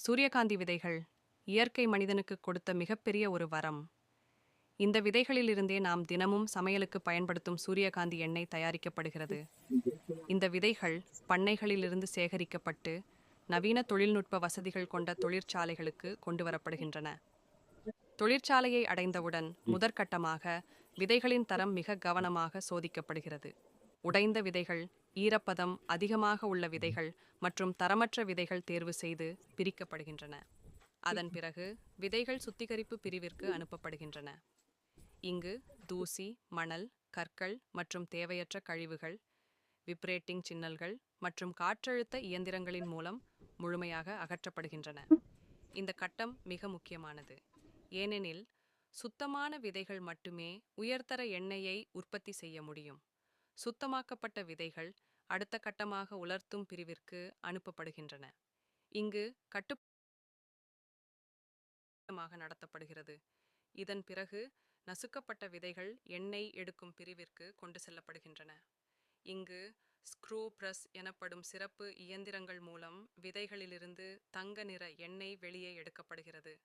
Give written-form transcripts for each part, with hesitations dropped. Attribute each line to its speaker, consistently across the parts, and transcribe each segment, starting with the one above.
Speaker 1: சூரியகாந்தி விதைகள் இயற்கை மனிதனுக்கு கொடுத்த மிகப்பெரிய ஒரு வரம். இந்த விதைகளிலிருந்தே நாம் தினமும் சமையலுக்கு பயன்படுத்தும் சூரியகாந்தி எண்ணெய் தயாரிக்கப்படுகிறது. இந்த விதைகள் பண்ணைகளிலிருந்து சேகரிக்கப்பட்டு நவீன தொழில்நுட்ப வசதிகள் கொண்ட தொழிற்சாலைகளுக்கு கொண்டு வரப்படுகின்றன. தொழிற்சாலையை அடைந்தவுடன் முதற்கட்டமாக விதைகளின் தரம் மிக கவனமாக சோதிக்கப்படுகிறது. உடைந்த விதைகள், ஈரப்பதம் அதிகமாக உள்ள விதைகள் மற்றும் தரமற்ற விதைகள் தேர்வு செய்து பிரிக்கப்படுகின்றன. அதன் பிறகு விதைகள் சுத்திகரிப்பு பிரிவிற்கு அனுப்பப்படுகின்றன. இங்கு தூசி, மணல், கற்கள் மற்றும் தேவையற்ற கழிவுகள், விப்ரேட்டிங் சின்னல்கள் மற்றும் காற்றழுத்த இயந்திரங்களின் மூலம் முழுமையாக அகற்றப்படுகின்றன. இந்த கட்டம் மிக முக்கியமானது, ஏனெனில் சுத்தமான விதைகள் மட்டுமே உயர்தர எண்ணெயை உற்பத்தி செய்ய முடியும். சுத்தமாக்கப்பட்ட விதைகள் அடுத்த கட்டமாக உலர்த்தும் பிரிவிற்கு அனுப்பப்படுகின்றன. இங்கு கட்டுமாக நடத்தப்படுகிறது. இதன் பிறகு நசுக்கப்பட்ட விதைகள் எண்ணெய் எடுக்கும் பிரிவிற்கு கொண்டு செல்லப்படுகின்றன. இங்கு ஸ்க்ரூ பிரஸ் எனப்படும் சிறப்பு இயந்திரங்கள் மூலம் விதைகளிலிருந்து தங்க நிற எண்ணெய் வெளியே எடுக்கப்படுகிறது.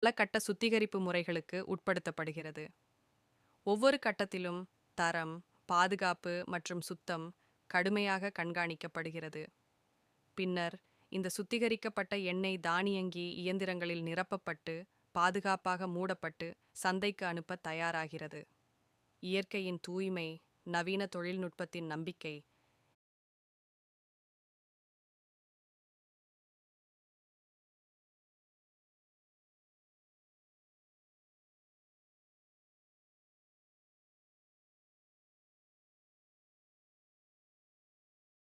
Speaker 1: பல கட்ட சுத்திகரிப்பு முறைகளுக்கு உட்படுத்தப்படுகிறது. ஒவ்வொரு கட்டத்திலும் தரம், பாதுகாப்பு மற்றும் சுத்தம் கடுமையாக கண்காணிக்கப்படுகிறது. பின்னர் இந்த சுத்திகரிக்கப்பட்ட எண்ணெய் தானியங்கி இயந்திரங்களில் நிரப்பப்பட்டு பாதுகாப்பாக மூடப்பட்டு சந்தைக்கு அனுப்ப தயாராகிறது. இயற்கையின் தூய்மை, நவீன தொழில்நுட்பத்தின் நம்பிக்கை